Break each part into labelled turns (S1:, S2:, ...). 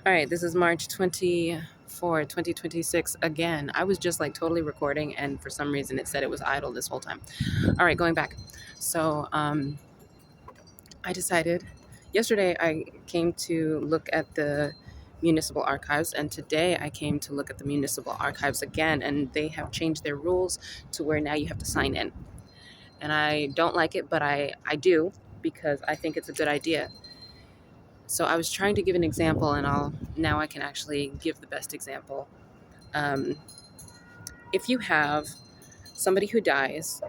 S1: All right, this is March 2026 again. I was just like totally recording, and for some reason it said it was idle this whole time. All right, going back. So I decided yesterday I came to look at the municipal archives, and today I came to look at the municipal archives again, and they have changed their rules to where now you have to sign in. And I don't like it, but I do because I think it's a good idea. So I was trying to give an example, and I can actually give the best example. Um, if you have somebody who dies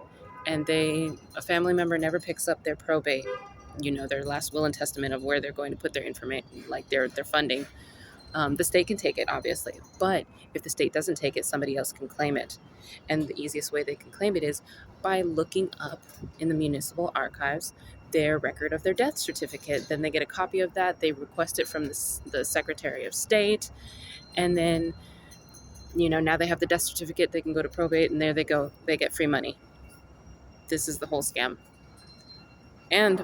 S1: and a family member never picks up their probate, their last will and testament of where they're going to put their information, like their funding, the state can take it, obviously. But if the state doesn't take it, somebody else can claim it. And the easiest way they can claim it is by looking up in the municipal archives their record of their death certificate. Then they get a copy of that. They request it from the Secretary of State. And then, now they have the death certificate. They can go to probate, and there they go. They get free money. This is the whole scam.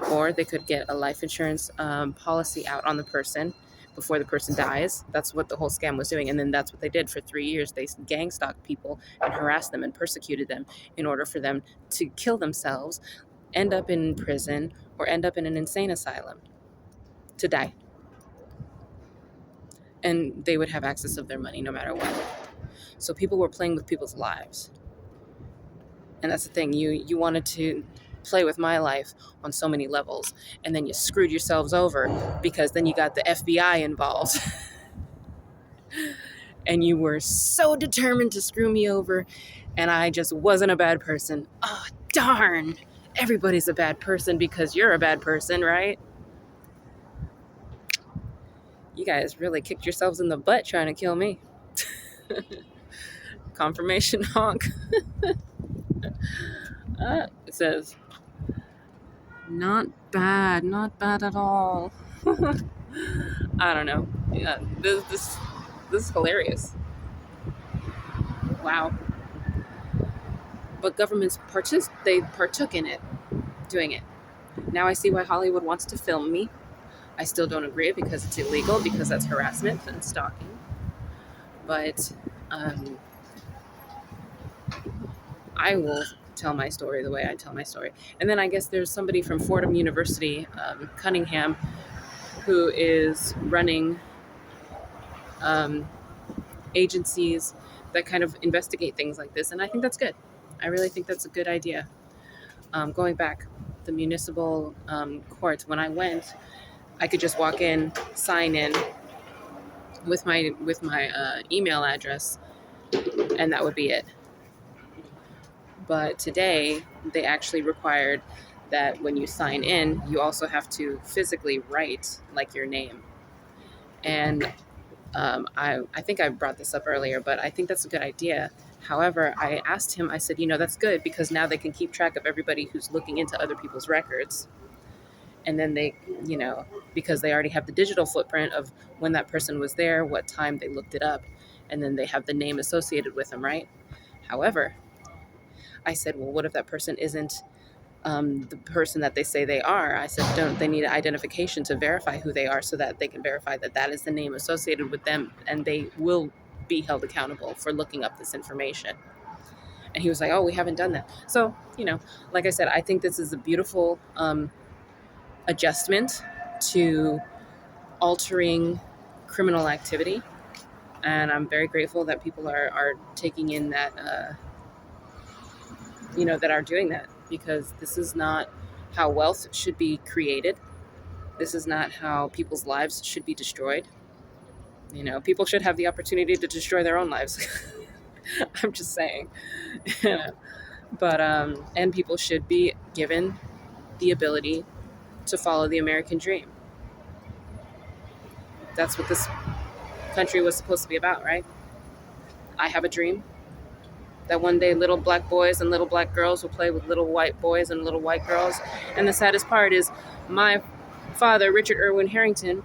S1: Or they could get a life insurance policy out on the person before the person dies. That's what the whole scam was doing. And then that's what they did for 3 years. They gang stalked people and harassed them and persecuted them in order for them to kill themselves, end up in prison, or end up in an insane asylum to die. And they would have access of their money no matter what. So people were playing with people's lives. And that's the thing. You wanted to play with my life on so many levels, and then you screwed yourselves over because then you got the FBI involved. And you were so determined to screw me over, and I just wasn't a bad person. Oh, darn. Everybody's a bad person because you're a bad person, right? You guys really kicked yourselves in the butt trying to kill me. Confirmation honk. It says, not bad at all. I don't know. Yeah, this is hilarious. Wow. But governments partook in it, doing it. Now I see why Hollywood wants to film me. I still don't agree because it's illegal, because that's harassment and stalking. But I will tell my story the way I tell my story. And then I guess there's somebody from Fordham University, Cunningham, who is running agencies that kind of investigate things like this. And I think that's good. I really think that's a good idea. Going back, the municipal courts, when I went, I could just walk in, sign in with my email address, and that would be it. But today, they actually required that when you sign in, you also have to physically write like your name. And I think I brought this up earlier, but I think that's a good idea. However, I asked him, I said, that's good because now they can keep track of everybody who's looking into other people's records. And then they, because they already have the digital footprint of when that person was there, what time they looked it up, and then they have the name associated with them, right? However, I said, well, what if that person isn't the person that they say they are? I said, don't they need an identification to verify who they are so that they can verify that that is the name associated with them, and they will be held accountable for looking up this information? And he was like, oh, we haven't done that. So, like I said, I think this is a beautiful adjustment to altering criminal activity. And I'm very grateful that people are taking in that, that are doing that, because this is not how wealth should be created. This is not how people's lives should be destroyed. People should have the opportunity to destroy their own lives. I'm just saying. But, and people should be given the ability to follow the American dream. That's what this country was supposed to be about, right? I have a dream that one day little black boys and little black girls will play with little white boys and little white girls. And the saddest part is my father, Richard Irwin Harrington,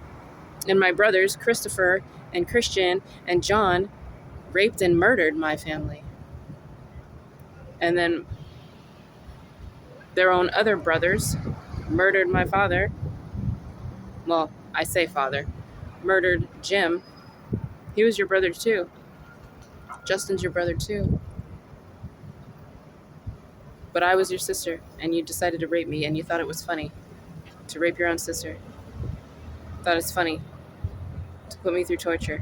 S1: and my brothers, Christopher and Christian and John, raped and murdered my family. And then their own other brothers murdered my father. Well, I say father. murdered Jim, he was your brother too. Justin's your brother too. But I was your sister, and you decided to rape me, and you thought it was funny to rape your own sister. Thought it's funny to put me through torture.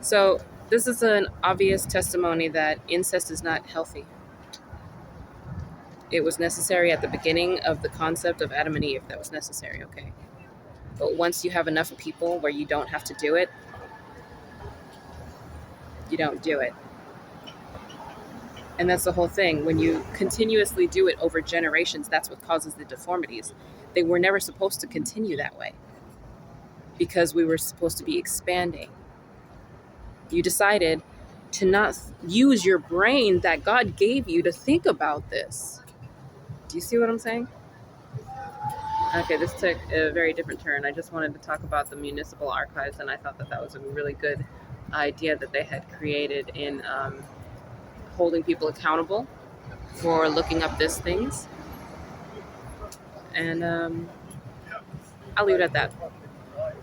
S1: So this is an obvious testimony that incest is not healthy. It was necessary at the beginning of the concept of Adam and Eve. That was necessary, okay. But once you have enough people where you don't have to do it, you don't do it. And that's the whole thing. When you continuously do it over generations, that's what causes the deformities. They were never supposed to continue that way because we were supposed to be expanding. You decided to not use your brain that God gave you to think about this. Do you see what I'm saying? Okay, this took a very different turn. I just wanted to talk about the municipal archives, and I thought that that was a really good idea that they had created in holding people accountable for looking up these things. And I'll leave it at that.